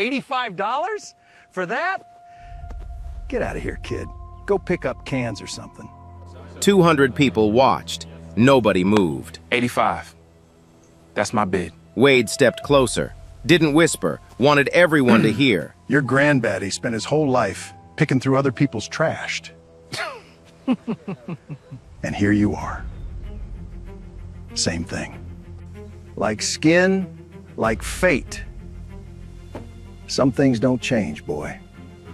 $85 for that? Get out of here, kid. Go pick up cans or something. 200 people watched. Nobody moved. 85. That's my bid. Wade stepped closer, didn't whisper, wanted everyone to hear. Your granddaddy spent his whole life picking through other people's trash. And here you are. Same thing. Like skin, like fate. Some things don't change, boy.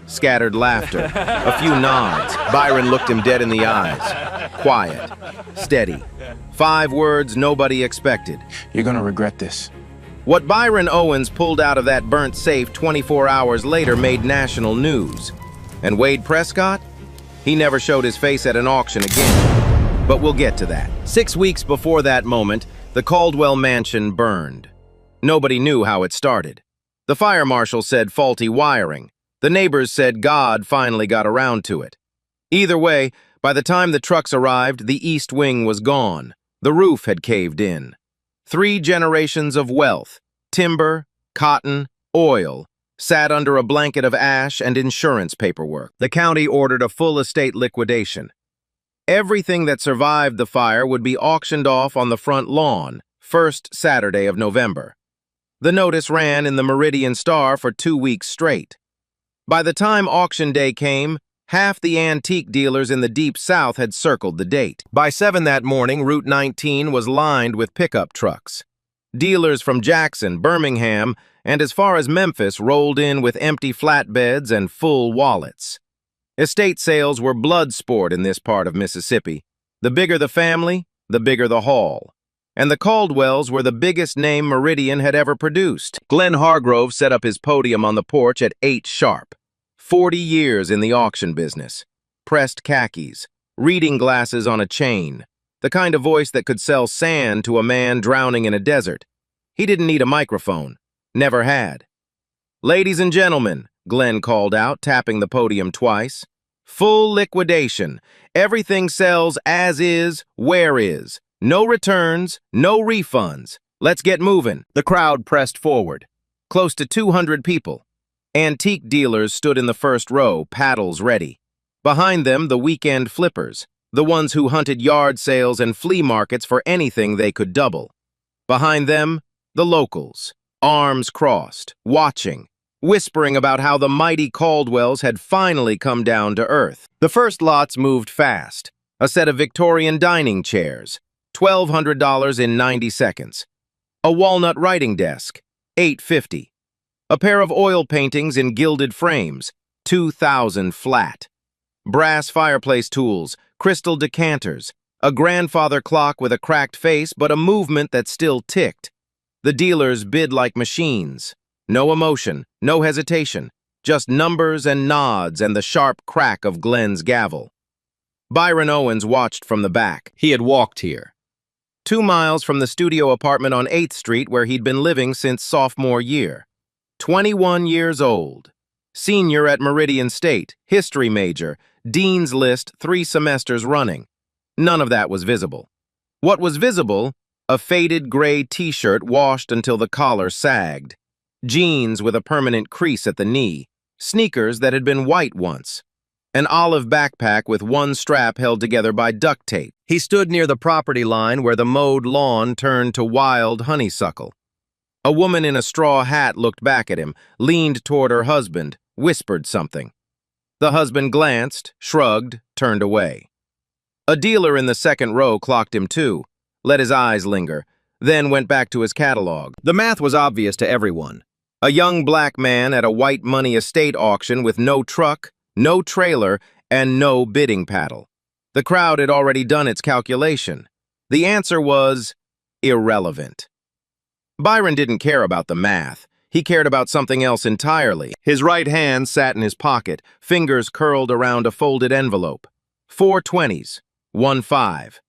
Scattered laughter, a few nods. Byron looked him dead in the eyes. Quiet, steady. 5 words nobody expected. You're gonna regret this. What Byron Owens pulled out of that burnt safe 24 hours later made national news. And Wade Prescott? He never showed his face at an auction again. But we'll get to that. 6 weeks before that moment, the Caldwell mansion burned. Nobody knew how it started. The fire marshal said faulty wiring. The neighbors said God finally got around to it. Either way, by the time the trucks arrived, the east wing was gone. The roof had caved in. 3 generations of wealth, timber, cotton, oil, sat under a blanket of ash and insurance paperwork. The county ordered a full estate liquidation. Everything that survived the fire would be auctioned off on the front lawn, first Saturday of November. The notice ran in the Meridian Star for 2 weeks straight. By the time auction day came, half the antique dealers in the Deep South had circled the date. By 7 that morning, Route 19 was lined with pickup trucks. Dealers from Jackson, Birmingham, and as far as Memphis rolled in with empty flatbeds and full wallets. Estate sales were blood sport in this part of Mississippi. The bigger the family, the bigger the haul. And the Caldwells were the biggest name Meridian had ever produced. Glenn Hargrove set up his podium on the porch at 8 sharp. 40 years in the auction business. Pressed khakis, reading glasses on a chain. The kind of voice that could sell sand to a man drowning in a desert. He didn't need a microphone. Never had. "Ladies and gentlemen," Glenn called out, tapping the podium twice. "Full liquidation. Everything sells as is, where is. No returns, no refunds. Let's get moving." The crowd pressed forward. Close to 200 people. Antique dealers stood in the first row, paddles ready. Behind them, the weekend flippers, the ones who hunted yard sales and flea markets for anything they could double. Behind them, the locals, arms crossed, watching, whispering about how the mighty Caldwells had finally come down to earth. The first lots moved fast. A set of Victorian dining chairs, $1,200 in 90 seconds. A walnut writing desk, $850. A pair of oil paintings in gilded frames, $2,000 flat. Brass fireplace tools, crystal decanters, a grandfather clock with a cracked face but a movement that still ticked. The dealers bid like machines. No emotion, no hesitation, just numbers and nods and the sharp crack of Glenn's gavel. Byron Owens watched from the back. He had walked here. 2 miles from the studio apartment on 8th Street where he'd been living since sophomore year. 21 years old. Senior at Meridian State, history major, dean's list 3 semesters running. None of that was visible. What was visible? A faded gray t-shirt washed until the collar sagged. Jeans with a permanent crease at the knee. Sneakers that had been white once. An olive backpack with one strap held together by duct tape. He stood near the property line where the mowed lawn turned to wild honeysuckle. A woman in a straw hat looked back at him, leaned toward her husband, whispered something. The husband glanced, shrugged, turned away. A dealer in the second row clocked him too, let his eyes linger, then went back to his catalog. The math was obvious to everyone. A young black man at a white money estate auction with no truck, no trailer, and no bidding paddle. The crowd had already done its calculation. The answer was irrelevant. Byron didn't care about the math. He cared about something else entirely. His right hand sat in his pocket, fingers curled around a folded envelope. 4 20s, 1 5.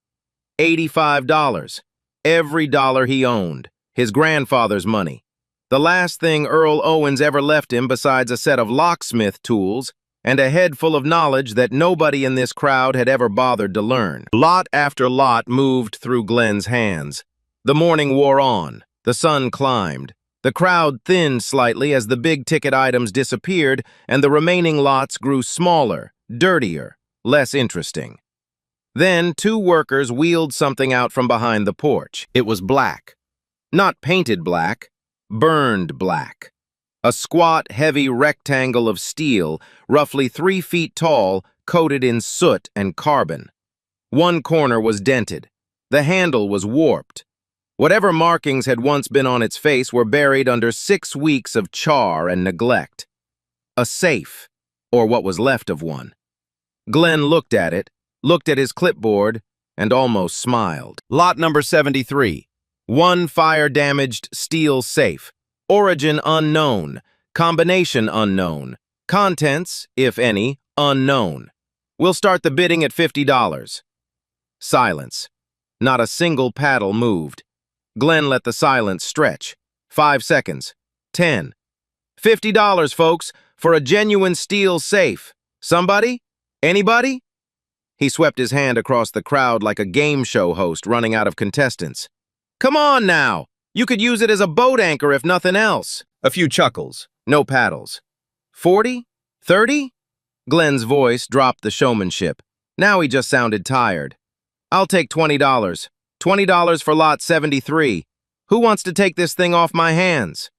$85. Every dollar he owned. His grandfather's money. The last thing Earl Owens ever left him besides a set of locksmith tools and a head full of knowledge that nobody in this crowd had ever bothered to learn. Lot after lot moved through Glenn's hands. The morning wore on. The sun climbed. The crowd thinned slightly as the big-ticket items disappeared and the remaining lots grew smaller, dirtier, less interesting. Then 2 workers wheeled something out from behind the porch. It was black. Not painted black, burned black. A squat, heavy rectangle of steel, roughly 3 feet tall, coated in soot and carbon. One corner was dented. The handle was warped. Whatever markings had once been on its face were buried under 6 weeks of char and neglect. A safe, or what was left of one. Glenn looked at it, looked at his clipboard, and almost smiled. Lot number 73. 1 fire-damaged steel safe. Origin unknown. Combination unknown. Contents, if any, unknown. We'll start the bidding at $50. Silence. Not a single paddle moved. Glenn let the silence stretch. 5 seconds. 10. $50, folks, for a genuine steel safe. Somebody? Anybody? He swept his hand across the crowd like a game show host running out of contestants. Come on now! You could use it as a boat anchor if nothing else. A few chuckles. No paddles. 40? 30? Glenn's voice dropped the showmanship. Now he just sounded tired. I'll take $20. $20 for lot 73. Who wants to take this thing off my hands?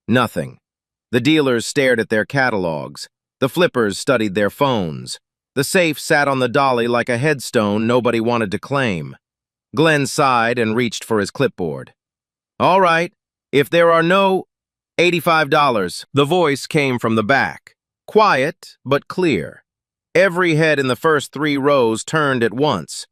Nothing. The dealers stared at their catalogs. The flippers studied their phones. The safe sat on the dolly like a headstone nobody wanted to claim. Glenn sighed and reached for his clipboard. All right, if there are no $85. The voice came from the back. Quiet, but clear. Every head in the first 3 rows turned at once.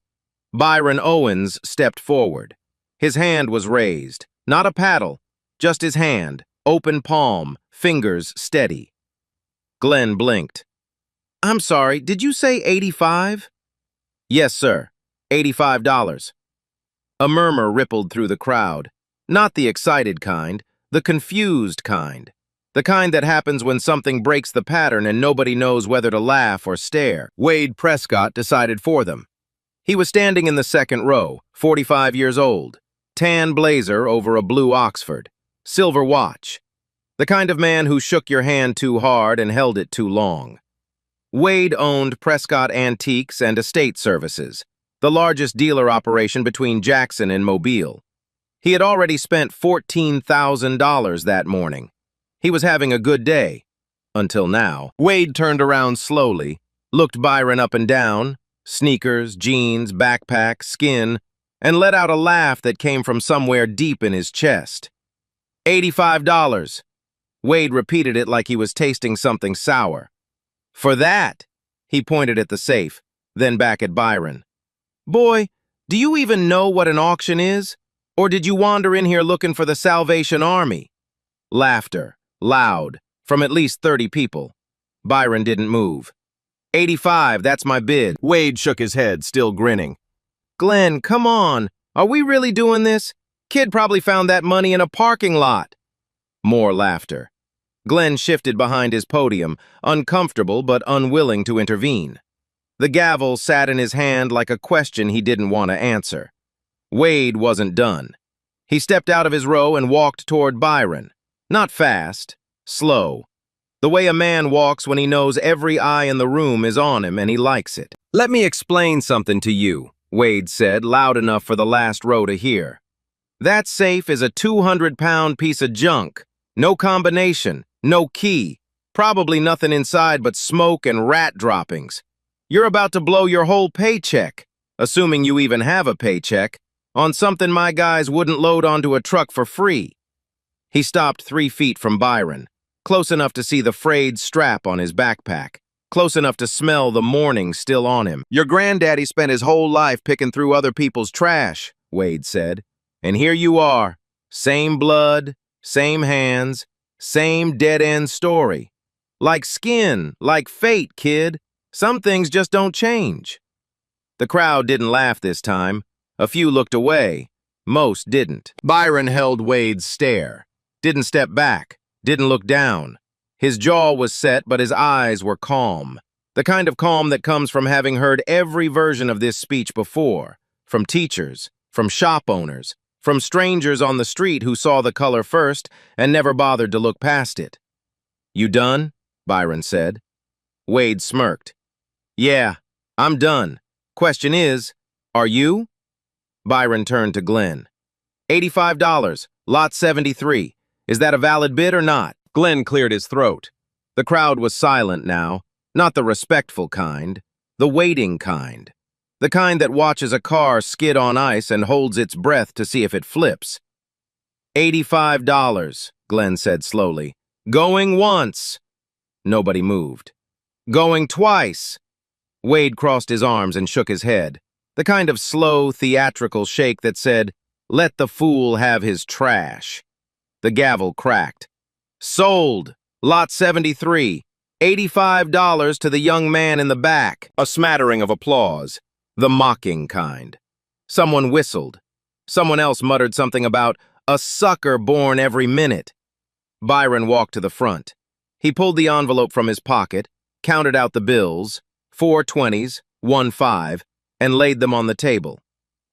Byron Owens stepped forward. His hand was raised. Not a paddle, just his hand, open palm, fingers steady. Glenn blinked. I'm sorry, did you say 85? Yes, sir. $85. A murmur rippled through the crowd. Not the excited kind, the confused kind. The kind that happens when something breaks the pattern and nobody knows whether to laugh or stare. Wade Prescott decided for them. He was standing in the second row, 45 years old. Tan blazer over a blue Oxford. Silver watch. The kind of man who shook your hand too hard and held it too long. Wade owned Prescott Antiques and Estate Services, the largest dealer operation between Jackson and Mobile. He had already spent $14,000 that morning. He was having a good day. Until now. Wade turned around slowly, looked Byron up and down, sneakers, jeans, backpack, skin, and let out a laugh that came from somewhere deep in his chest. $85. Wade repeated it like he was tasting something sour. For that, he pointed at the safe, then back at Byron. Boy, do you even know what an auction is? Or did you wander in here looking for the Salvation Army? Laughter, loud, from at least 30 people. Byron didn't move. 85, that's my bid. Wade shook his head, still grinning. Glenn, come on. Are we really doing this? Kid probably found that money in a parking lot. More laughter. Glenn shifted behind his podium, uncomfortable but unwilling to intervene. The gavel sat in his hand like a question he didn't want to answer. Wade wasn't done. He stepped out of his row and walked toward Byron. Not fast, slow. The way a man walks when he knows every eye in the room is on him and he likes it. Let me explain something to you, Wade said, loud enough for the last row to hear. That safe is a 200-pound piece of junk. No combination, no key, probably nothing inside but smoke and rat droppings. You're about to blow your whole paycheck, assuming you even have a paycheck, on something my guys wouldn't load onto a truck for free. He stopped 3 feet from Byron, close enough to see the frayed strap on his backpack, close enough to smell the mourning still on him. Your granddaddy spent his whole life picking through other people's trash, Wade said. And here you are, same blood, same hands, same dead-end story. Like skin, like fate, kid. Some things just don't change. The crowd didn't laugh this time. A few looked away. Most didn't. Byron held Wade's stare. Didn't step back. Didn't look down. His jaw was set, but his eyes were calm. The kind of calm that comes from having heard every version of this speech before. From teachers, from shop owners, from strangers on the street who saw the color first and never bothered to look past it. "You done?" Byron said. Wade smirked. "Yeah, I'm done. Question is, are you?" Byron turned to Glenn. $85, lot 73. Is that a valid bid or not?" Glenn cleared his throat. The crowd was silent now, not the respectful kind, the waiting kind. The kind that watches a car skid on ice and holds its breath to see if it flips. $85, Glenn said slowly. "Going once." Nobody moved. "Going twice." Wade crossed his arms and shook his head, the kind of slow, theatrical shake that said, "Let the fool have his trash." The gavel cracked. "Sold. Lot 73. $85 to the young man in the back." A smattering of applause. The mocking kind. Someone whistled. Someone else muttered something about a sucker born every minute. Byron walked to the front. He pulled the envelope from his pocket, counted out the bills, 4 20s, 1 5, and laid them on the table.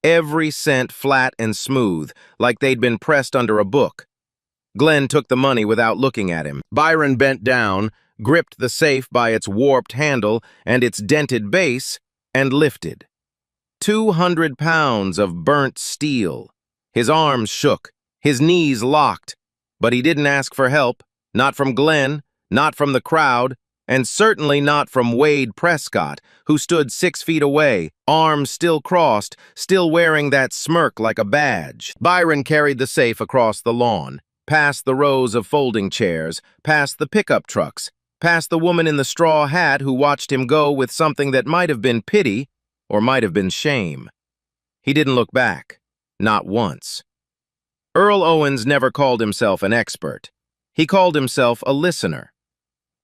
Every cent flat and smooth, like they'd been pressed under a book. Glenn took the money without looking at him. Byron bent down, gripped the safe by its warped handle and its dented base, and lifted. 200 pounds of burnt steel. His arms shook, his knees locked, but he didn't ask for help, not from Glenn, not from the crowd, and certainly not from Wade Prescott, who stood 6 feet away, arms still crossed, still wearing that smirk like a badge. Byron carried the safe across the lawn, past the rows of folding chairs, past the pickup trucks, past the woman in the straw hat who watched him go with something that might have been pity or might have been shame. He didn't look back, not once. Earl Owens never called himself an expert. He called himself a listener.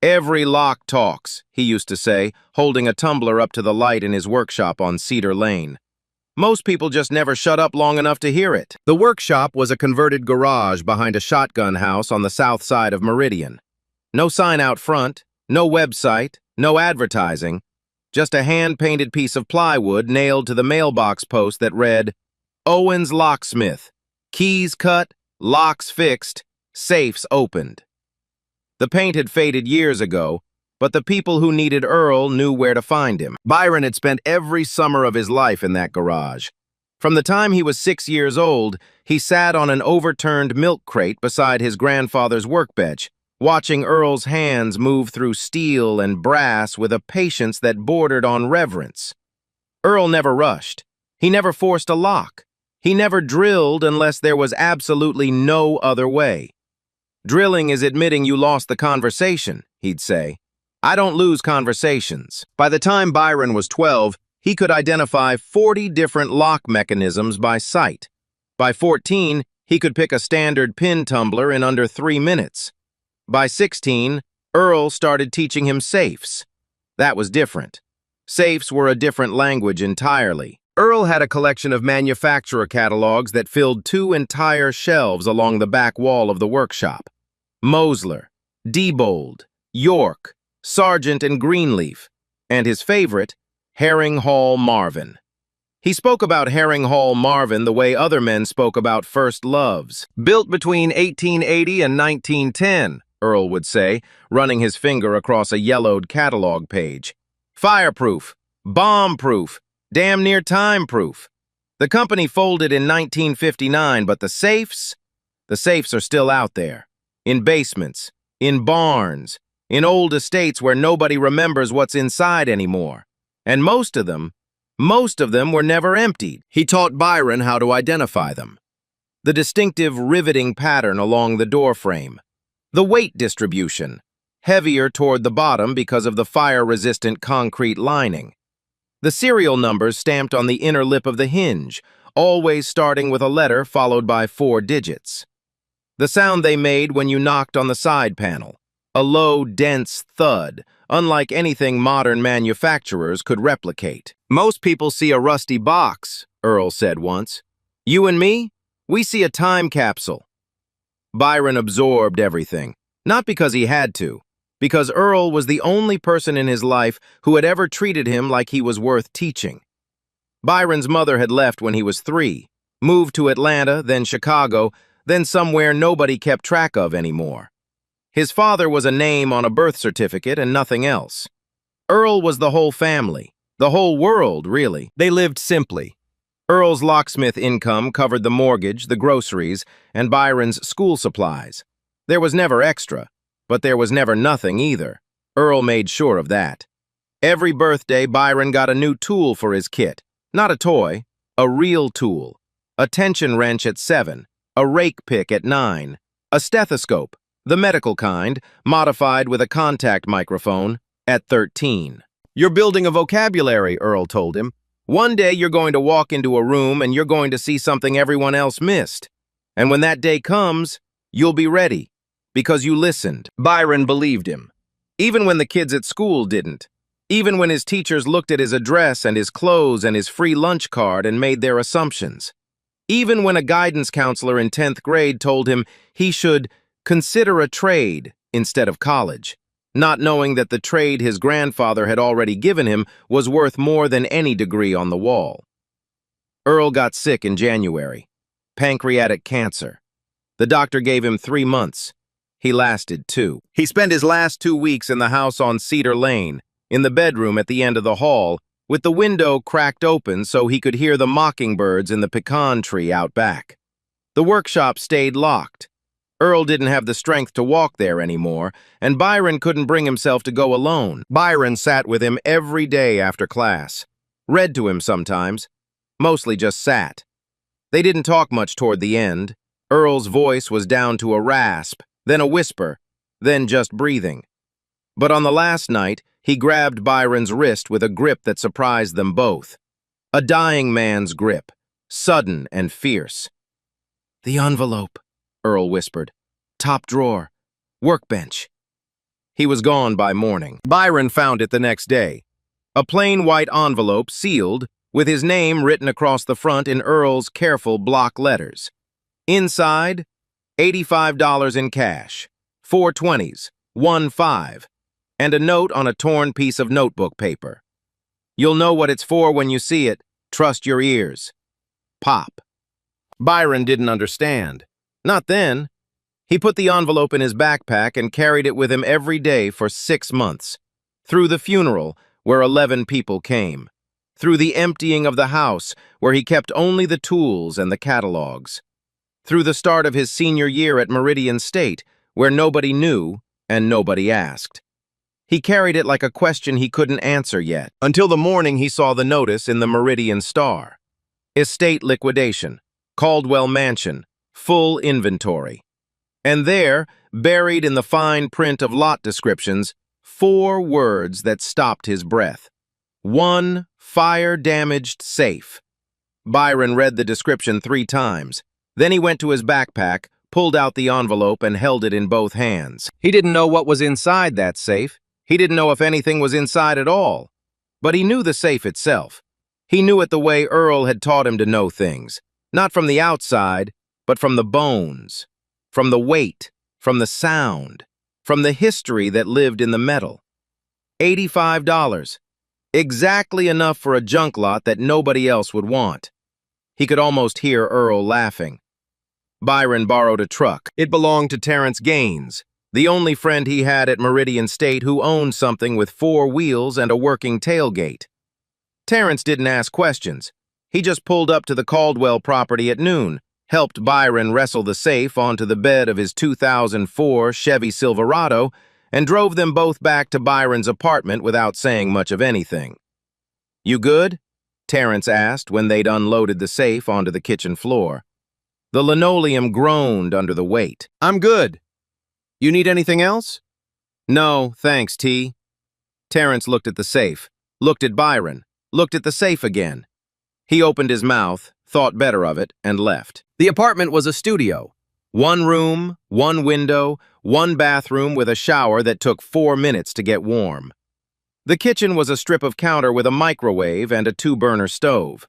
"Every lock talks," he used to say, holding a tumbler up to the light in his workshop on Cedar Lane. Most people just never shut up long enough to hear it. The workshop was a converted garage behind a shotgun house on the south side of Meridian. No sign out front, no website, no advertising, just a hand-painted piece of plywood nailed to the mailbox post that read, "Owens Locksmith. Keys cut, locks fixed, safes opened." The paint had faded years ago, but the people who needed Earl knew where to find him. Byron had spent every summer of his life in that garage. From the time he was 6 years old, he sat on an overturned milk crate beside his grandfather's workbench, watching Earl's hands move through steel and brass with a patience that bordered on reverence. Earl never rushed. He never forced a lock. He never drilled unless there was absolutely no other way. "Drilling is admitting you lost the conversation," he'd say. "I don't lose conversations." By the time Byron was 12, he could identify 40 different lock mechanisms by sight. By 14, he could pick a standard pin tumbler in under 3 minutes. By 16, Earl started teaching him safes. That was different. Safes were a different language entirely. Earl had a collection of manufacturer catalogs that filled 2 entire shelves along the back wall of the workshop. Mosler, Diebold, York, Sargent and Greenleaf, and his favorite, Herring Hall Marvin. He spoke about Herring Hall Marvin the way other men spoke about first loves. "Built between 1880 and 1910, Earl would say, running his finger across a yellowed catalog page. "Fireproof, bomb-proof, damn near time-proof. The company folded in 1959, but the safes are still out there. In basements, in barns, in old estates where nobody remembers what's inside anymore. And most of them were never emptied." He taught Byron how to identify them. The distinctive riveting pattern along the doorframe. The weight distribution, heavier toward the bottom because of the fire-resistant concrete lining. The serial numbers stamped on the inner lip of the hinge, always starting with a letter followed by 4 digits. The sound they made when you knocked on the side panel, a low, dense thud, unlike anything modern manufacturers could replicate. "Most people see a rusty box," Earl said once. "You and me, we see a time capsule." Byron absorbed everything, not because he had to, because Earl was the only person in his life who had ever treated him like he was worth teaching. Byron's mother had left when he was 3, moved to Atlanta, then Chicago, then somewhere nobody kept track of anymore. His father was a name on a birth certificate and nothing else. Earl was the whole family, the whole world, really. They lived simply. Earl's locksmith income covered the mortgage, the groceries, and Byron's school supplies. There was never extra, but there was never nothing either. Earl made sure of that. Every birthday, Byron got a new tool for his kit. Not a toy, a real tool. A tension wrench at 7, a rake pick at 9, a stethoscope, the medical kind, modified with a contact microphone, at 13. "You're building a vocabulary," Earl told him. "One day you're going to walk into a room and you're going to see something everyone else missed. And when that day comes, you'll be ready, because you listened." Byron believed him. Even when the kids at school didn't. Even when his teachers looked at his address and his clothes and his free lunch card and made their assumptions. Even when a guidance counselor in 10th grade told him he should consider a trade instead of college, not knowing that the trade his grandfather had already given him was worth more than any degree on the wall. Earl got sick in January. Pancreatic cancer. The doctor gave him 3 months. He lasted 2. He spent his last 2 weeks in the house on Cedar Lane, in the bedroom at the end of the hall, with the window cracked open so he could hear the mockingbirds in the pecan tree out back. The workshop stayed locked. Earl didn't have the strength to walk there anymore, and Byron couldn't bring himself to go alone. Byron sat with him every day after class. Read to him sometimes. Mostly just sat. They didn't talk much toward the end. Earl's voice was down to a rasp, then a whisper, then just breathing. But on the last night, he grabbed Byron's wrist with a grip that surprised them both. A dying man's grip, sudden and fierce. "The envelope," Earl whispered. "Top drawer. Workbench." He was gone by morning. Byron found it the next day. A plain white envelope sealed, with his name written across the front in Earl's careful block letters. Inside, $85 in cash, 4 20s, 1 5, and a note on a torn piece of notebook paper. "You'll know what it's for when you see it. Trust your ears. Pop." Byron didn't understand. Not then. He put the envelope in his backpack and carried it with him every day for 6 months. Through the funeral, where 11 people came. Through the emptying of the house, where he kept only the tools and the catalogs. Through the start of his senior year at Meridian State, where nobody knew and nobody asked. He carried it like a question he couldn't answer yet, until the morning he saw the notice in the Meridian Star. Estate liquidation, Caldwell Mansion, full inventory. And there, buried in the fine print of lot descriptions, 4 words that stopped his breath. 1 fire-damaged safe. Byron read the description 3 times. Then he went to his backpack, pulled out the envelope, and held it in both hands. He didn't know what was inside that safe. He didn't know if anything was inside at all. But he knew the safe itself. He knew it the way Earl had taught him to know things. Not from the outside, but from the bones, from the weight, from the sound, from the history that lived in the metal. $85. Exactly enough for a junk lot that nobody else would want. He could almost hear Earl laughing. Byron borrowed a truck. It belonged to Terrence Gaines, the only friend he had at Meridian State who owned something with 4 wheels and a working tailgate. Terrence didn't ask questions. He just pulled up to the Caldwell property at noon, helped Byron wrestle the safe onto the bed of his 2004 Chevy Silverado, and drove them both back to Byron's apartment without saying much of anything. "You good?" Terrence asked when they'd unloaded the safe onto the kitchen floor. The linoleum groaned under the weight. "I'm good. You need anything else?" "No, thanks, T." Terrence looked at the safe, looked at Byron, looked at the safe again. He opened his mouth, thought better of it, and left. The apartment was a studio. 1 room, 1 window, 1 bathroom with a shower that took 4 minutes to get warm. The kitchen was a strip of counter with a microwave and a 2-burner stove.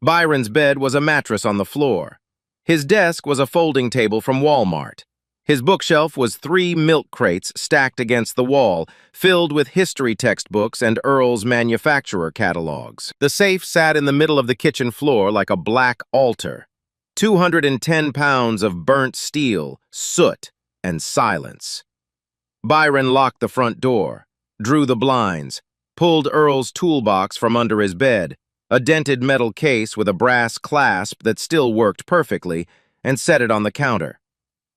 Byron's bed was a mattress on the floor. His desk was a folding table from Walmart. His bookshelf was 3 milk crates stacked against the wall, filled with history textbooks and Earl's manufacturer catalogs. The safe sat in the middle of the kitchen floor like a black altar. 210 pounds of burnt steel, soot, and silence. Byron locked the front door, drew the blinds, pulled Earl's toolbox from under his bed, a dented metal case with a brass clasp that still worked perfectly, and set it on the counter.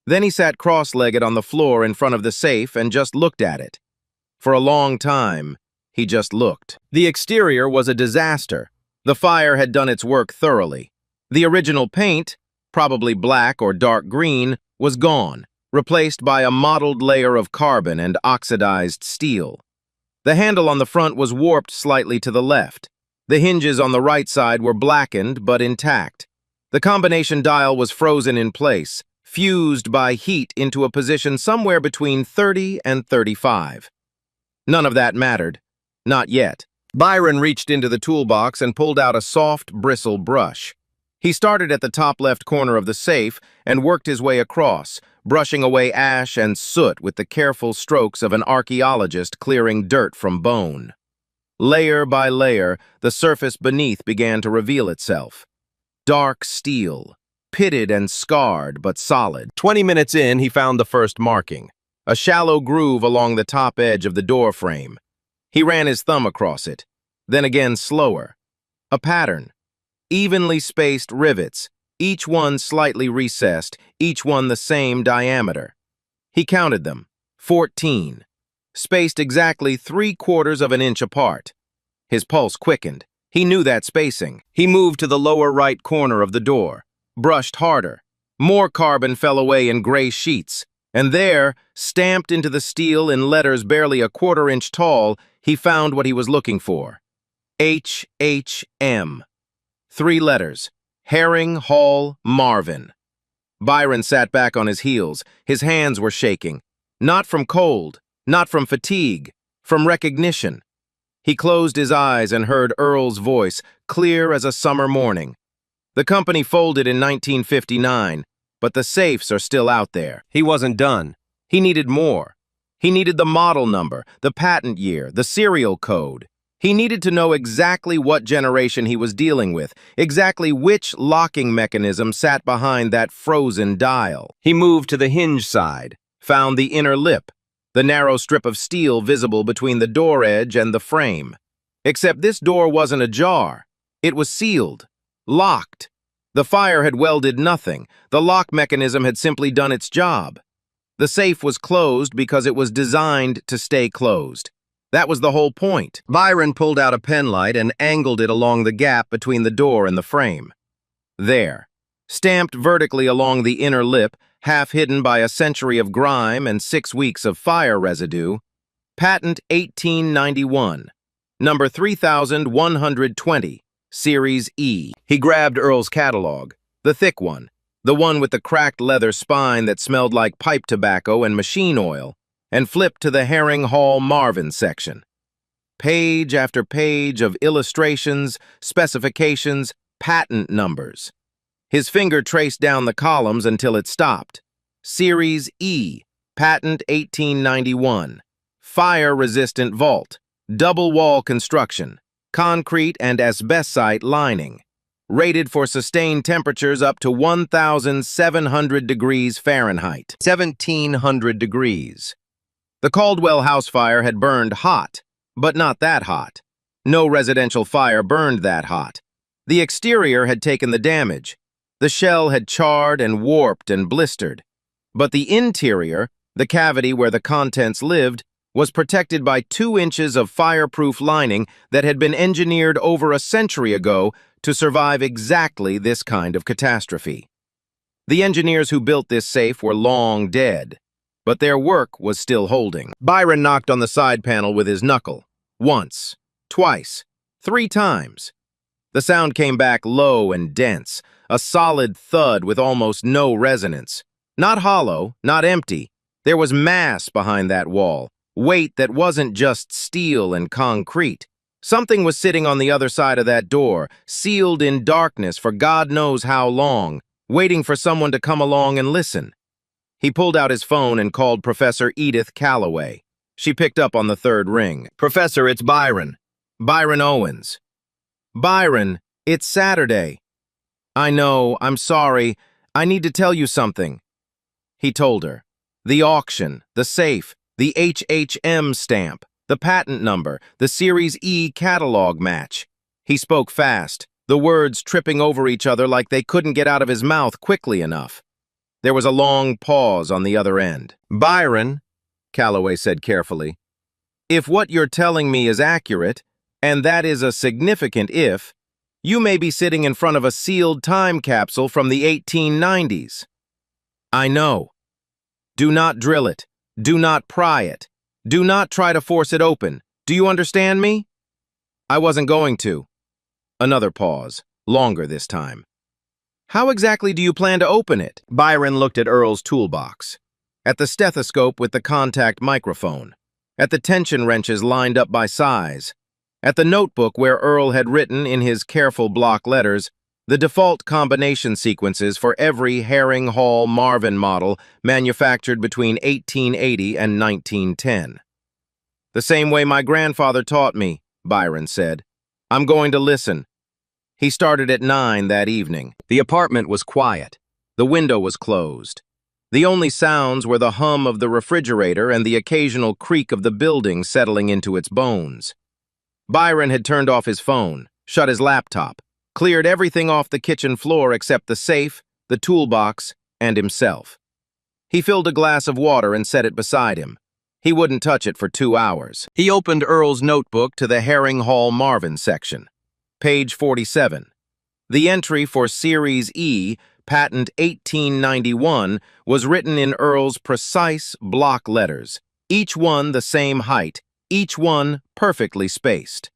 Then he sat cross-legged on the floor in front of the safe and just looked at it. For a long time, he just looked. The exterior was a disaster. The fire had done its work thoroughly. The original paint, probably black or dark green, was gone, replaced by a mottled layer of carbon and oxidized steel. The handle on the front was warped slightly to the left. The hinges on the right side were blackened but intact. The combination dial was frozen in place, fused by heat into a position somewhere between 30 and 35. None of that mattered. Not yet. Byron reached into the toolbox and pulled out a soft, bristle brush. He started at the top left corner of the safe and worked his way across, brushing away ash and soot with the careful strokes of an archaeologist clearing dirt from bone. Layer by layer, the surface beneath began to reveal itself. Dark steel, pitted and scarred but solid. 20 minutes in, he found the first marking, a shallow groove along the top edge of the door frame. He ran his thumb across it, then again slower. A pattern. Evenly spaced rivets, each one slightly recessed, each one the same diameter. He counted them, 14, spaced exactly 3/4 of an inch apart. His pulse quickened. He knew that spacing. He moved to the lower right corner of the door, brushed harder. More carbon fell away in gray sheets, and there, stamped into the steel in letters barely a 1/4 inch tall, he found what he was looking for. HHM. 3 letters. Herring Hall Marvin. Byron sat back on his heels. His hands were shaking. Not from cold, not from fatigue, from recognition. He closed his eyes and heard Earl's voice, clear as a summer morning. The company folded in 1959, but the safes are still out there. He wasn't done. He needed more. He needed the model number, the patent year, the serial code. He needed to know exactly what generation he was dealing with, exactly which locking mechanism sat behind that frozen dial. He moved to the hinge side, found the inner lip, the narrow strip of steel visible between the door edge and the frame. Except this door wasn't ajar. It was sealed, locked. The fire had welded nothing. The lock mechanism had simply done its job. The safe was closed because it was designed to stay closed. That was the whole point. Byron pulled out a penlight and angled it along the gap between the door and the frame. There, stamped vertically along the inner lip, half hidden by a century of grime and 6 weeks of fire residue, patent 1891, number 3120, Series E. He grabbed Earl's catalog, the thick one, the one with the cracked leather spine that smelled like pipe tobacco and machine oil, and flipped to the Herring Hall Marvin section. Page after page of illustrations, specifications, patent numbers. His finger traced down the columns until it stopped. Series E, patent 1891. Fire-resistant vault, double-wall construction, concrete and asbestite lining. Rated for sustained temperatures up to 1,700 degrees Fahrenheit, 1,700 degrees. The Caldwell house fire had burned hot, but not that hot. No residential fire burned that hot. The exterior had taken the damage. The shell had charred and warped and blistered. But the interior, the cavity where the contents lived, was protected by 2 inches of fireproof lining that had been engineered over a century ago to survive exactly this kind of catastrophe. The engineers who built this safe were long dead, but their work was still holding. Byron knocked on the side panel with his knuckle. Once, twice, 3 times. The sound came back low and dense, a solid thud with almost no resonance. Not hollow, not empty. There was mass behind that wall, weight that wasn't just steel and concrete. Something was sitting on the other side of that door, sealed in darkness for God knows how long, waiting for someone to come along and listen. He pulled out his phone and called Professor Edith Calloway. She picked up on the 3rd ring. "Professor, it's Byron. Byron Owens." "Byron, it's Saturday." I know, I'm sorry. I need to tell you something. He told her. The auction, the safe, the HHM stamp, the patent number, the Series E catalog match. He spoke fast, the words tripping over each other like they couldn't get out of his mouth quickly enough. There was a long pause on the other end. Byron, Calloway said carefully, if what you're telling me is accurate, and that is a significant if, you may be sitting in front of a sealed time capsule from the 1890s. I know. Do not drill it. Do not pry it. Do not try to force it open. Do you understand me? I wasn't going to. Another pause, longer this time. How exactly do you plan to open it? Byron looked at Earl's toolbox, at the stethoscope with the contact microphone, at the tension wrenches lined up by size, at the notebook where Earl had written in his careful block letters the default combination sequences for every Herring Hall Marvin model manufactured between 1880 and 1910. The same way my grandfather taught me, Byron said. I'm going to listen. He started at 9 that evening. The apartment was quiet. The window was closed. The only sounds were the hum of the refrigerator and the occasional creak of the building settling into its bones. Byron had turned off his phone, shut his laptop, cleared everything off the kitchen floor except the safe, the toolbox, and himself. He filled a glass of water and set it beside him. He wouldn't touch it for 2 hours. He opened Earl's notebook to the Herring Hall Marvin section. Page 47. The entry for Series E, patent 1891, was written in Earl's precise block letters, each one the same height, each one perfectly spaced.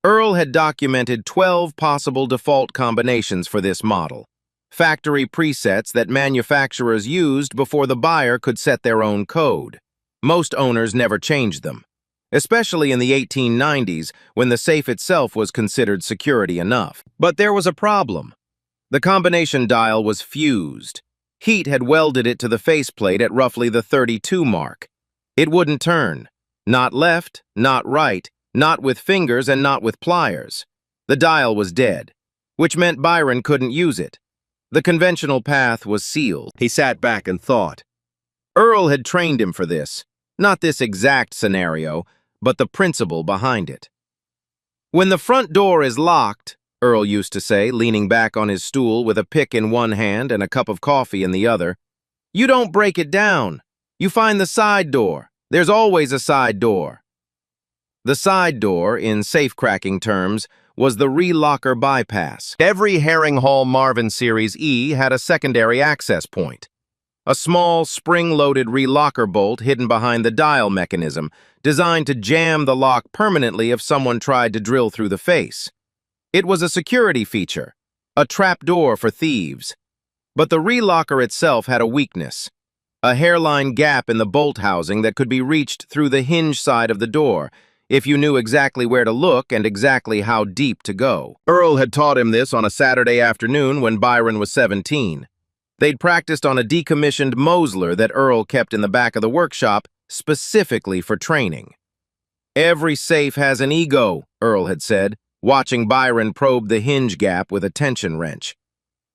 Earl had documented 12 possible default combinations for this model, factory presets that manufacturers used before the buyer could set their own code. Most owners never changed them, especially in the 1890s when the safe itself was considered security enough. But there was a problem. The combination dial was fused. Heat had welded it to the faceplate at roughly the 32 mark. It wouldn't turn. Not left, not right, not with fingers and not with pliers. The dial was dead, which meant Byron couldn't use it. The conventional path was sealed. He sat back and thought. Earl had trained him for this, not this exact scenario, but the principle behind it. When the front door is locked, Earl used to say, leaning back on his stool with a pick in one hand and a cup of coffee in the other, you don't break it down. You find the side door. There's always a side door. The side door, in safe-cracking terms, was the relocker bypass. Every Herring Hall Marvin Series E had a secondary access point. A small, spring-loaded relocker bolt hidden behind the dial mechanism, designed to jam the lock permanently if someone tried to drill through the face. It was a security feature, a trapdoor for thieves. But the relocker itself had a weakness. A hairline gap in the bolt housing that could be reached through the hinge side of the door, if you knew exactly where to look and exactly how deep to go. Earl had taught him this on a Saturday afternoon when Byron was 17. They'd practiced on a decommissioned Mosler that Earl kept in the back of the workshop specifically for training. Every safe has an ego, Earl had said, watching Byron probe the hinge gap with a tension wrench.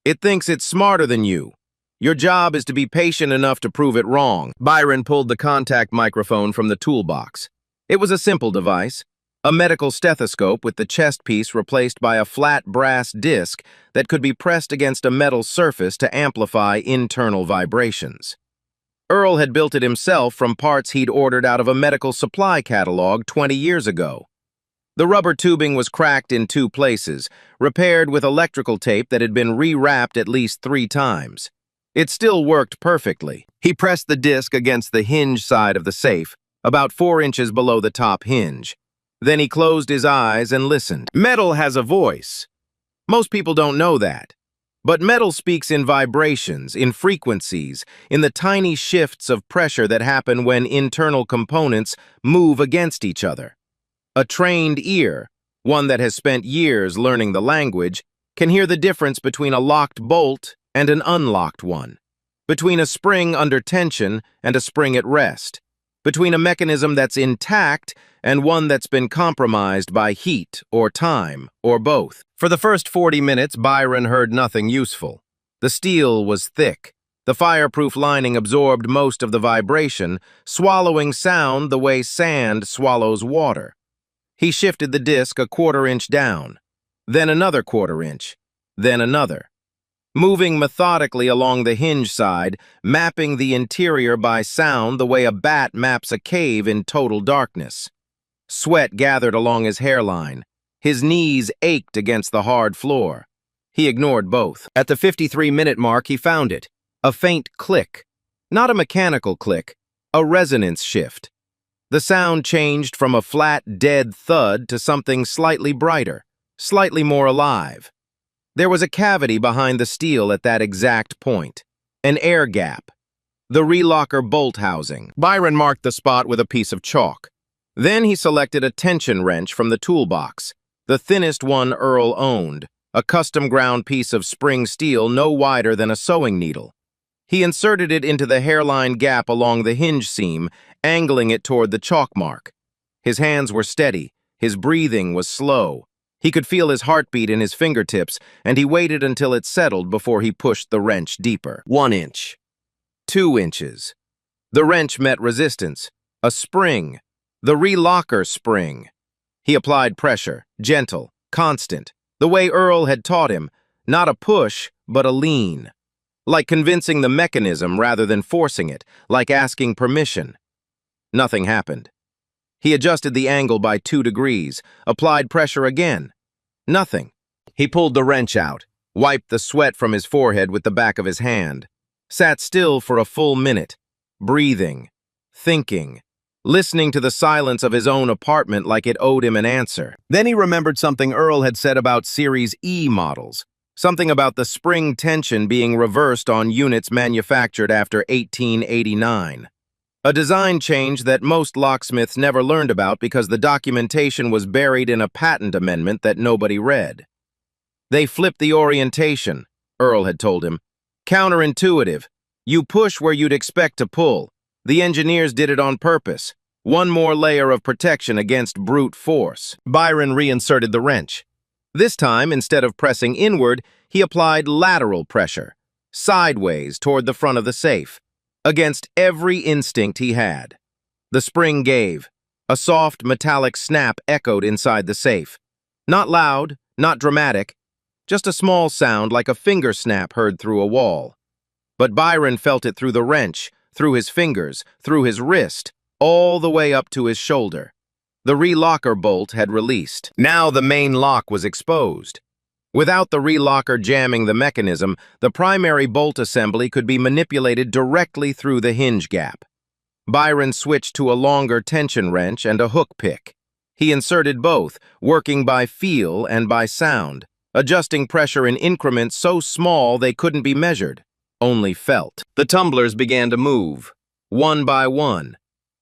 It thinks it's smarter than you. Your job is to be patient enough to prove it wrong. Byron pulled the contact microphone from the toolbox. It was a simple device, a medical stethoscope with the chest piece replaced by a flat brass disc that could be pressed against a metal surface to amplify internal vibrations. Earl had built it himself from parts he'd ordered out of a medical supply catalog 20 years ago. The rubber tubing was cracked in 2 places, repaired with electrical tape that had been rewrapped at least 3 times. It still worked perfectly. He pressed the disc against the hinge side of the safe, about 4 inches below the top hinge. Then he closed his eyes and listened. Metal has a voice. Most people don't know that. But metal speaks in vibrations, in frequencies, in the tiny shifts of pressure that happen when internal components move against each other. A trained ear, one that has spent years learning the language, can hear the difference between a locked bolt and an unlocked one, between a spring under tension and a spring at rest, between a mechanism that's intact and one that's been compromised by heat or time or both. For the first 40 minutes, Byron heard nothing useful. The steel was thick. The fireproof lining absorbed most of the vibration, swallowing sound the way sand swallows water. He shifted the disc a quarter-inch down, then another quarter-inch, then another, moving methodically along the hinge side, mapping the interior by sound the way a bat maps a cave in total darkness. Sweat gathered along his hairline. His knees ached against the hard floor. He ignored both. At the 53-minute mark, he found it. A faint click. Not a mechanical click, a resonance shift. The sound changed from a flat, dead thud to something slightly brighter, slightly more alive. There was a cavity behind the steel at that exact point. An air gap. The relocker bolt housing. Byron marked the spot with a piece of chalk. Then he selected a tension wrench from the toolbox, the thinnest one Earl owned, a custom-ground piece of spring steel no wider than a sewing needle. He inserted it into the hairline gap along the hinge seam, angling it toward the chalk mark. His hands were steady, his breathing was slow. He could feel his heartbeat in his fingertips, and he waited until it settled before he pushed the wrench deeper. 1 inch. 2 inches. The wrench met resistance. A spring. The relocker spring. He applied pressure, gentle, constant, the way Earl had taught him, not a push, but a lean. Like convincing the mechanism rather than forcing it, like asking permission. Nothing happened. He adjusted the angle by 2 degrees, applied pressure again. Nothing. He pulled the wrench out, wiped the sweat from his forehead with the back of his hand, sat still for a full minute, breathing, thinking, listening to the silence of his own apartment like it owed him an answer. Then he remembered something Earl had said about Series E models, something about the spring tension being reversed on units manufactured after 1889. A design change that most locksmiths never learned about because the documentation was buried in a patent amendment that nobody read. They flipped the orientation, Earl had told him. Counterintuitive. You push where you'd expect to pull. The engineers did it on purpose. One more layer of protection against brute force. Byron reinserted the wrench. This time, instead of pressing inward, he applied lateral pressure, sideways toward the front of the safe, against every instinct he had. The spring gave. A soft, metallic snap echoed inside the safe. Not loud, not dramatic, just a small sound like a finger snap heard through a wall. But Byron felt it through the wrench, through his fingers, through his wrist, all the way up to his shoulder. The relocker bolt had released. Now the main lock was exposed. Without the relocker jamming the mechanism, the primary bolt assembly could be manipulated directly through the hinge gap. Byron switched to a longer tension wrench and a hook pick. He inserted both, working by feel and by sound, adjusting pressure in increments so small they couldn't be measured, only felt. The tumblers began to move, one by one.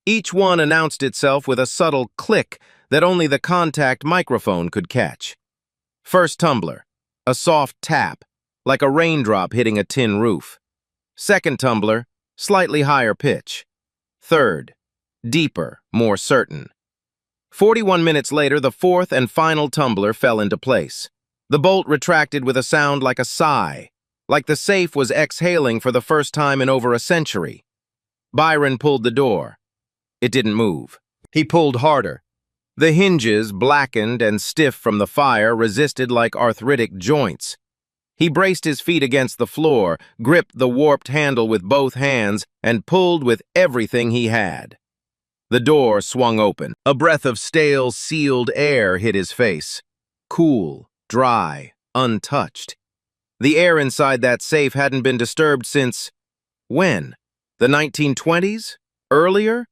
Each one announced itself with a subtle click that only the contact microphone could catch. First tumbler, a soft tap, like a raindrop hitting a tin roof. Second tumbler, slightly higher pitch. Third, deeper, more certain. 41 minutes later, the fourth and final tumbler fell into place. The bolt retracted with a sound like a sigh, like the safe was exhaling for the first time in over a century. Byron pulled the door. It didn't move. He pulled harder. The hinges, blackened and stiff from the fire, resisted like arthritic joints. He braced his feet against the floor, gripped the warped handle with both hands, and pulled with everything he had. The door swung open. A breath of stale, sealed air hit his face. Cool, dry, untouched. The air inside that safe hadn't been disturbed since... when? The 1920s? Earlier?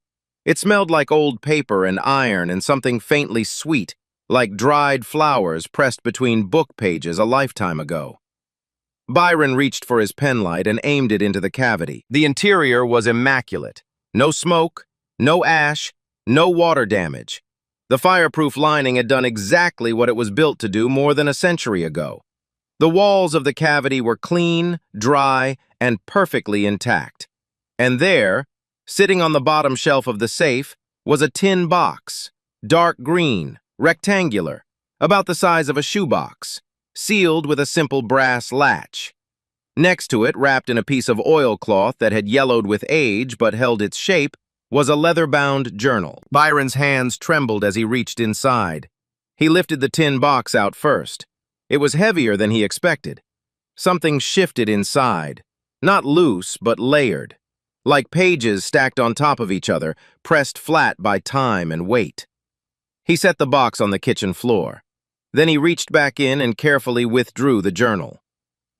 It smelled like old paper and iron and something faintly sweet, like dried flowers pressed between book pages a lifetime ago. Byron reached for his penlight and aimed it into the cavity. The interior was immaculate. No smoke, no ash, no water damage. The fireproof lining had done exactly what it was built to do more than a century ago. The walls of the cavity were clean, dry, and perfectly intact. And there, sitting on the bottom shelf of the safe, was a tin box, dark green, rectangular, about the size of a shoebox. sealed with a simple brass latch. Next to it, wrapped in a piece of oilcloth that had yellowed with age but held its shape, was a leather-bound journal. Byron's hands trembled as he reached inside. He lifted the tin box out first. It was heavier than he expected. Something shifted inside, not loose but layered, like pages stacked on top of each other, pressed flat by time and weight. He set the box on the kitchen floor. Then he reached back in and carefully withdrew the journal.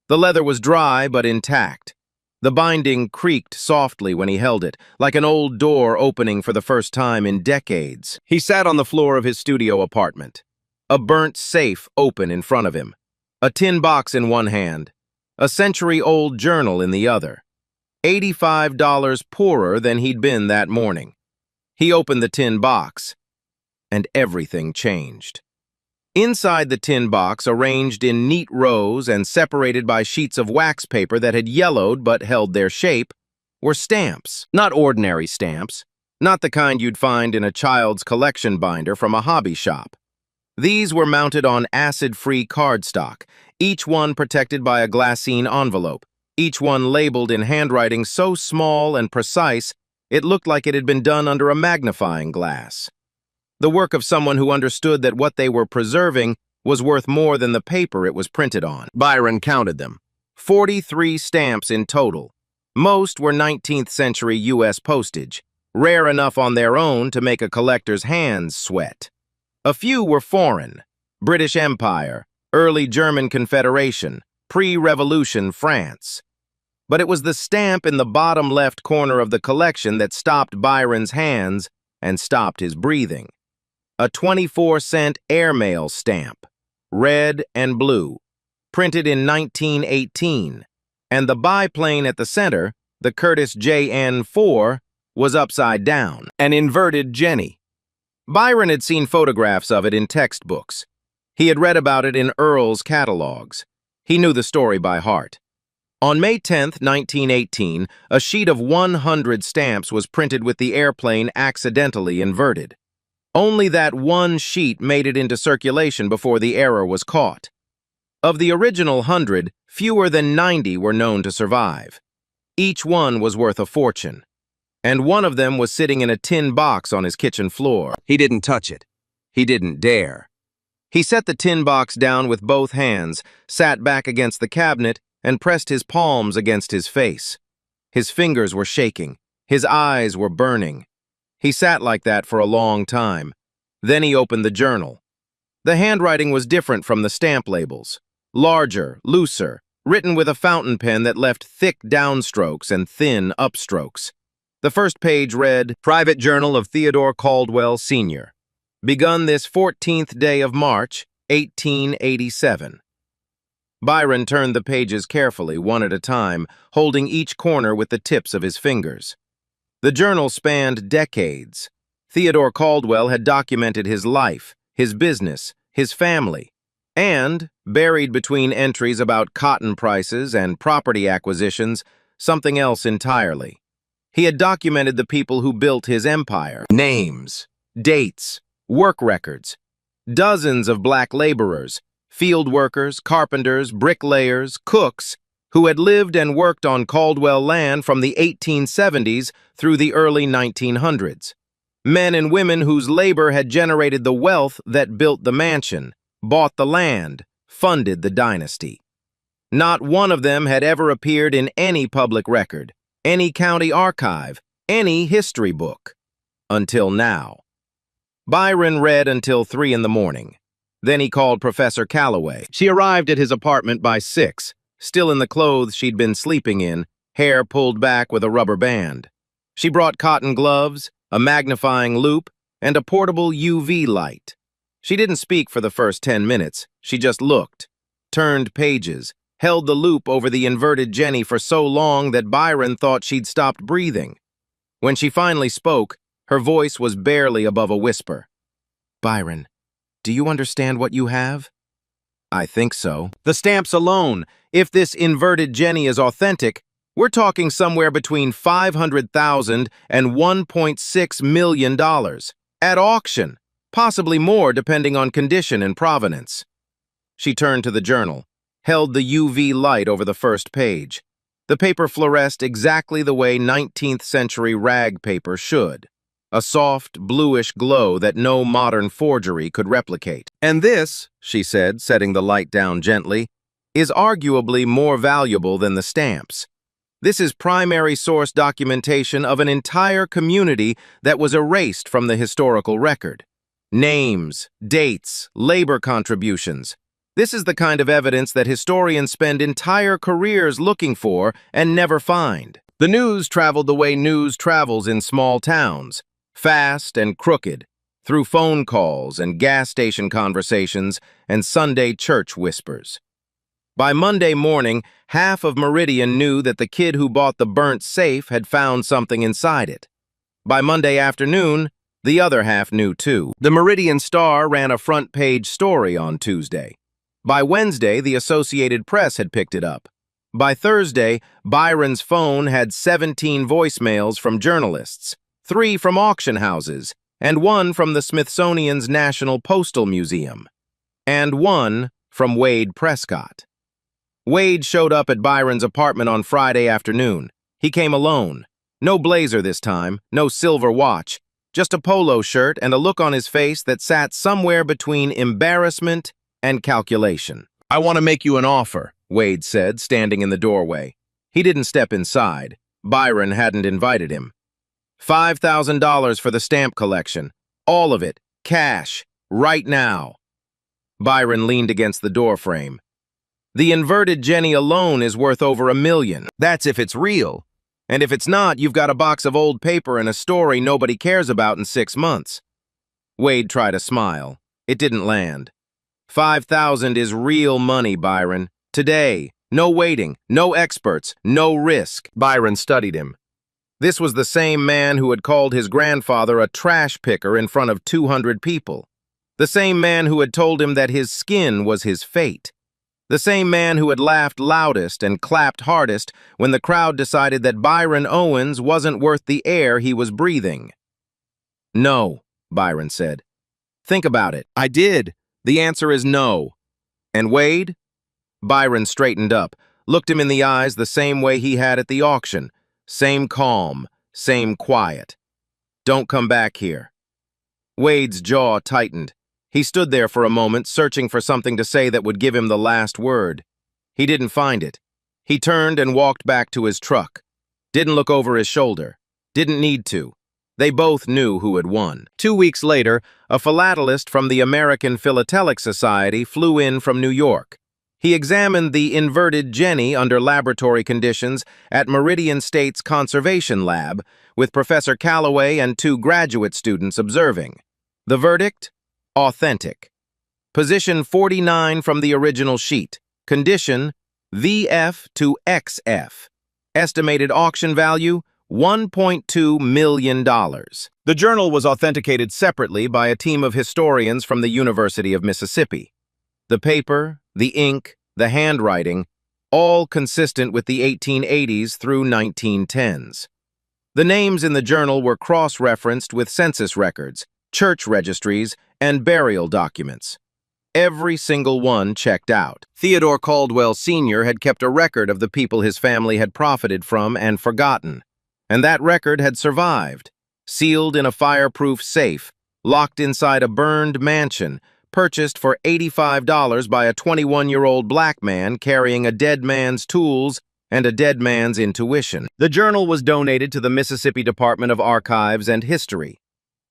The leather was dry but intact. The binding creaked softly when he held it, like an old door opening for the first time in decades. He sat on the floor of his studio apartment. A burnt safe open in front of him. A tin box in one hand. A century-old journal in the other. $85 poorer than he'd been that morning. He opened the tin box, and everything changed. Inside the tin box, arranged in neat rows and separated by sheets of wax paper that had yellowed but held their shape, were stamps. Not ordinary stamps, not the kind you'd find in a child's collection binder from a hobby shop. These were mounted on acid-free cardstock, each one protected by a glassine envelope, each one labeled in handwriting so small and precise it looked like it had been done under a magnifying glass. The work of someone who understood that what they were preserving was worth more than the paper it was printed on. Byron counted them. 43 stamps in total. Most were 19th century U.S. postage, rare enough on their own to make a collector's hands sweat. A few were foreign: British Empire, early German Confederation, pre-Revolution France. But it was the stamp in the bottom left corner of the collection that stopped Byron's hands and stopped his breathing. A 24-cent airmail stamp, red and blue, printed in 1918, and the biplane at the center, the Curtiss JN-4, was upside down, an inverted Jenny. Byron had seen photographs of it in textbooks. He had read about it in Earl's catalogs. He knew the story by heart. On May 10, 1918, a sheet of 100 stamps was printed with the airplane accidentally inverted. Only that one sheet made it into circulation before the error was caught. Of the original 100, fewer than 90 were known to survive. Each one was worth a fortune. And one of them was sitting in a tin box on his kitchen floor. He didn't touch it. He didn't dare. He set the tin box down with both hands, sat back against the cabinet, and pressed his palms against his face. His fingers were shaking. His eyes were burning. He sat like that for a long time. Then he opened the journal. The handwriting was different from the stamp labels. Larger, looser, written with a fountain pen that left thick downstrokes and thin upstrokes. The first page read, "Private Journal of Theodore Caldwell, Sr. Begun this 14th day of March, 1887. Byron turned the pages carefully, one at a time, holding each corner with the tips of his fingers. The journal spanned decades. Theodore Caldwell had documented his life, his business, his family, and, buried between entries about cotton prices and property acquisitions, something else entirely. He had documented the people who built his empire. Names, dates, work records. Dozens of black laborers, field workers, carpenters, bricklayers, cooks, who had lived and worked on Caldwell land from the 1870s through the early 1900s. Men and women whose labor had generated the wealth that built the mansion, bought the land, funded the dynasty. Not one of them had ever appeared in any public record, any county archive, any history book. Until now. Byron read until 3 in the morning. Then he called Professor Calloway. She arrived at his apartment by 6, still in the clothes she'd been sleeping in, hair pulled back with a rubber band. She brought cotton gloves, a magnifying loupe, and a portable UV light. She didn't speak for the first 10 minutes. She just looked, turned pages, held the loupe over the inverted Jenny for so long that Byron thought she'd stopped breathing. When she finally spoke, her voice was barely above a whisper. "Byron, do you understand what you have?" "I think so." "The stamps alone, if this inverted Jenny is authentic, we're talking somewhere between $500,000 and $1.6 million. At auction, possibly more depending on condition and provenance." She turned to the journal, held the UV light over the first page. The paper fluoresced exactly the way 19th century rag paper should, a soft, bluish glow that no modern forgery could replicate. "And this," she said, setting the light down gently, "is arguably more valuable than the stamps. This is primary source documentation of an entire community that was erased from the historical record. Names, dates, labor contributions. This is the kind of evidence that historians spend entire careers looking for and never find." The news traveled the way news travels in small towns, fast and crooked, through phone calls and gas station conversations and Sunday church whispers. By Monday morning, half of Meridian knew that the kid who bought the burnt safe had found something inside it. By Monday afternoon, the other half knew too. The Meridian Star ran a front-page story on Tuesday. By Wednesday, the Associated Press had picked it up. By Thursday, Byron's phone had 17 voicemails from journalists, 3 from auction houses, and 1 from the Smithsonian's National Postal Museum, and 1 from Wade Prescott. Wade showed up at Byron's apartment on Friday afternoon. He came alone. No blazer this time, no silver watch, just a polo shirt and a look on his face that sat somewhere between embarrassment and calculation. "I want to make you an offer," Wade said, standing in the doorway. He didn't step inside. Byron hadn't invited him. $5,000 for the stamp collection. All of it. Cash. Right now. Byron leaned against the doorframe. "The inverted Jenny alone is worth over $1 million. That's if it's real. And if it's not, you've got a box of old paper and a story nobody cares about in 6 months." Wade tried a smile. It didn't land. $5,000 is real money, Byron. Today. No waiting. No experts. No risk. Byron studied him. This was the same man who had called his grandfather a trash picker in front of 200 people. The same man who had told him that his skin was his fate. The same man who had laughed loudest and clapped hardest when the crowd decided that Byron Owens wasn't worth the air he was breathing. "No," Byron said. "Think about it." "I did. The answer is no." "And Wade?" Byron straightened up, looked him in the eyes the same way he had at the auction. Same calm, same quiet. "Don't come back here." Wade's jaw tightened. He stood there for a moment, searching for something to say that would give him the last word. He didn't find it. He turned and walked back to his truck. Didn't look over his shoulder. Didn't need to. They both knew who had won. 2 weeks later, a philatelist from the American Philatelic Society flew in from New York. He examined the inverted Jenny under laboratory conditions at Meridian State's Conservation Lab, with Professor Calloway and 2 graduate students observing. The verdict? Authentic. Position 49 from the original sheet. Condition, VF to XF. Estimated auction value, $1.2 million. The journal was authenticated separately by a team of historians from the University of Mississippi. The paper, the ink, the handwriting, all consistent with the 1880s through 1910s. The names in the journal were cross-referenced with census records, church registries, and burial documents. Every single one checked out. Theodore Caldwell Sr. had kept a record of the people his family had profited from and forgotten, and that record had survived, sealed in a fireproof safe, locked inside a burned mansion, purchased for $85 by a 21-year-old black man carrying a dead man's tools and a dead man's intuition. The journal was donated to the Mississippi Department of Archives and History.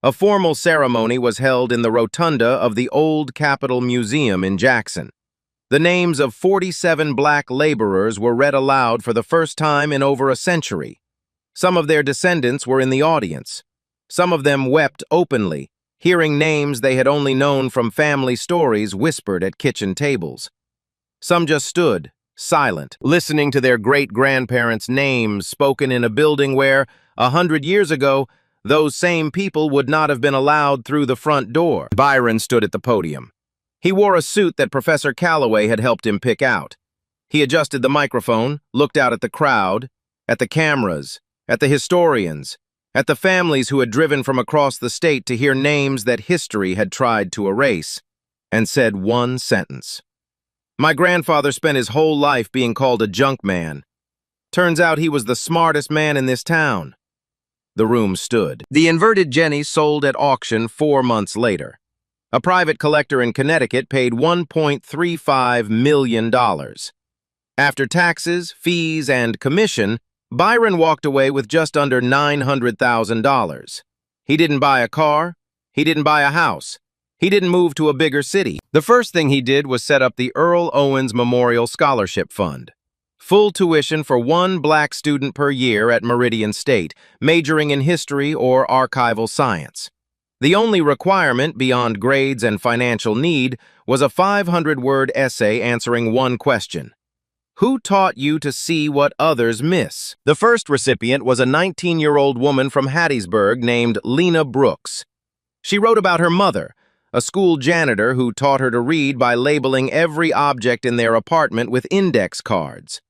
A formal ceremony was held in the rotunda of the Old Capitol Museum in Jackson. The names of 47 black laborers were read aloud for the first time in over a century. Some of their descendants were in the audience. Some of them wept openly, hearing names they had only known from family stories whispered at kitchen tables. Some just stood, silent, listening to their great-grandparents' names spoken in a building where, 100 years ago, those same people would not have been allowed through the front door. Byron stood at the podium. He wore a suit that Professor Calloway had helped him pick out. He adjusted the microphone, looked out at the crowd, at the cameras, at the historians, at the families who had driven from across the state to hear names that history had tried to erase, and said one sentence. My grandfather spent his whole life being called a junk man. Turns out he was the smartest man in this town. The room stood. The inverted Jenny sold at auction 4 months later. A private collector in Connecticut paid $1.35 million. After taxes, fees, and commission, Byron walked away with just under $900,000. He didn't buy a car. He didn't buy a house. He didn't move to a bigger city. The first thing he did was set up the Earl Owens Memorial Scholarship Fund. Full tuition for one black student per year at Meridian State, majoring in history or archival science. The only requirement beyond grades and financial need was a 500-word essay answering one question. Who taught you to see what others miss? The first recipient was a 19-year-old woman from Hattiesburg named Lena Brooks. She wrote about her mother, a school janitor who taught her to read by labeling every object in their apartment with index cards.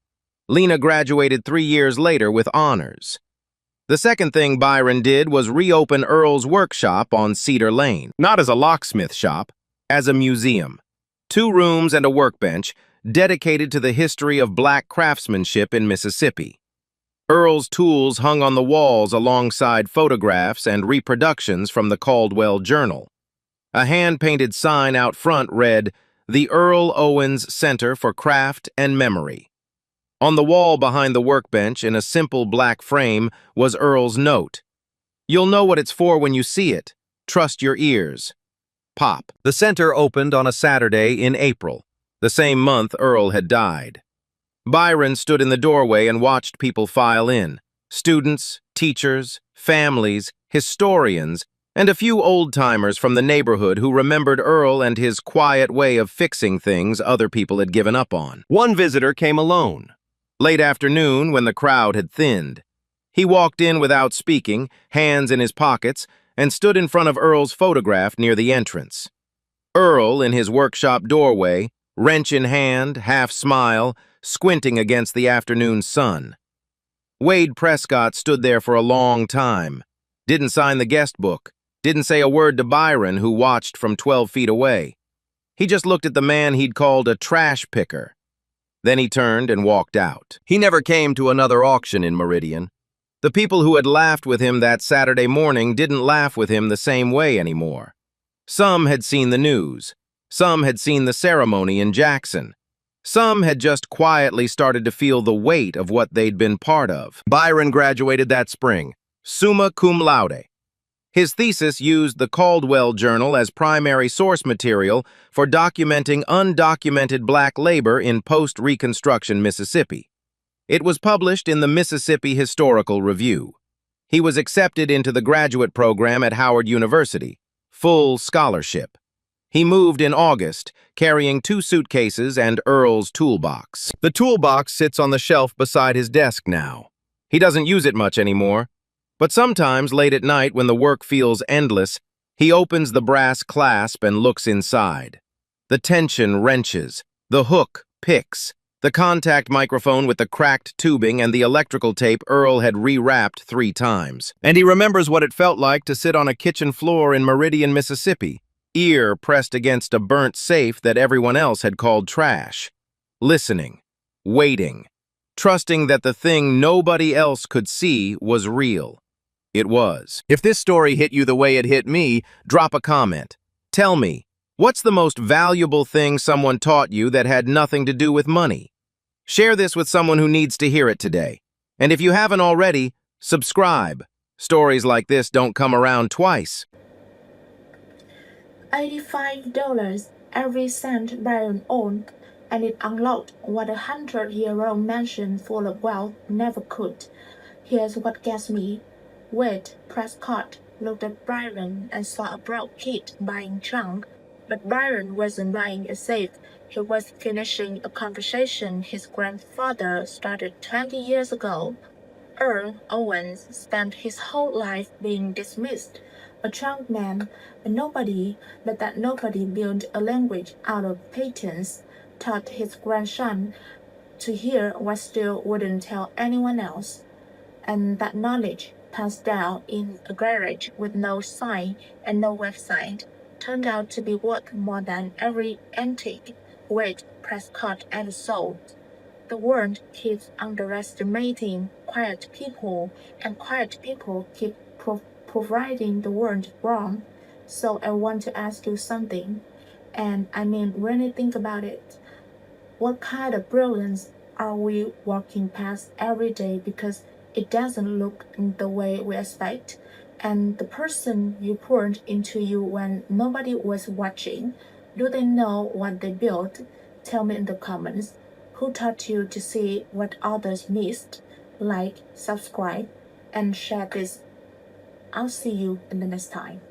Lena graduated 3 years later with honors. The second thing Byron did was reopen Earl's workshop on Cedar Lane, not as a locksmith shop, as a museum. 2 rooms and a workbench dedicated to the history of black craftsmanship in Mississippi. Earl's tools hung on the walls alongside photographs and reproductions from the Caldwell Journal. A hand-painted sign out front read, "The Earl Owens Center for Craft and Memory." On the wall behind the workbench, in a simple black frame, was Earl's note. "You'll know what it's for when you see it. Trust your ears. Pop." The center opened on a Saturday in April, the same month Earl had died. Byron stood in the doorway and watched people file in. Students, teachers, families, historians, and a few old-timers from the neighborhood who remembered Earl and his quiet way of fixing things other people had given up on. One visitor came alone. Late afternoon, when the crowd had thinned. He walked in without speaking, hands in his pockets, and stood in front of Earl's photograph near the entrance. Earl, in his workshop doorway, wrench in hand, half-smile, squinting against the afternoon sun. Wade Prescott stood there for a long time, didn't sign the guest book, didn't say a word to Byron, who watched from 12 feet away. He just looked at the man he'd called a trash picker. Then he turned and walked out. He never came to another auction in Meridian. The people who had laughed with him that Saturday morning didn't laugh with him the same way anymore. Some had seen the news. Some had seen the ceremony in Jackson. Some had just quietly started to feel the weight of what they'd been part of. Byron graduated that spring, summa cum laude. His thesis used the Caldwell Journal as primary source material for documenting undocumented black labor in post-Reconstruction Mississippi. It was published in the Mississippi Historical Review. He was accepted into the graduate program at Howard University, full scholarship. He moved in August, carrying 2 suitcases and Earl's toolbox. The toolbox sits on the shelf beside his desk now. He doesn't use it much anymore. But sometimes, late at night, when the work feels endless, he opens the brass clasp and looks inside. The tension wrenches, the hook picks, the contact microphone with the cracked tubing and the electrical tape Earl had rewrapped 3 times. And he remembers what it felt like to sit on a kitchen floor in Meridian, Mississippi, ear pressed against a burnt safe that everyone else had called trash. Listening, waiting, trusting that the thing nobody else could see was real. It was. If this story hit you the way it hit me, drop a comment. Tell me, what's the most valuable thing someone taught you that had nothing to do with money? Share this with someone who needs to hear it today. And if you haven't already, subscribe. Stories like this don't come around twice. $85, every cent Byron owned, and it unlocked what a 100-year-old mansion full of wealth never could. Here's what gets me. Wade Prescott looked at Byron and saw a broke kid buying junk. But Byron wasn't buying a safe. He was finishing a conversation his grandfather started 20 years ago. Earl Owens spent his whole life being dismissed, a junk man, a nobody, but that nobody built a language out of patents, taught his grandson to hear what still wouldn't tell anyone else. And that knowledge, passed down in a garage with no sign and no website, turned out to be worth more than every antique Wade Prescott and soul. The world keeps underestimating quiet people, and quiet people keep providing the world wrong. So I want to ask you something, and I mean really think about it. What kind of brilliance are we walking past every day because it doesn't look the way we expect? And the person you poured into you when nobody was watching, do they know what they built? Tell me in the comments. Who taught you to see what others missed? Like, subscribe, and share this. I'll see you in the next time.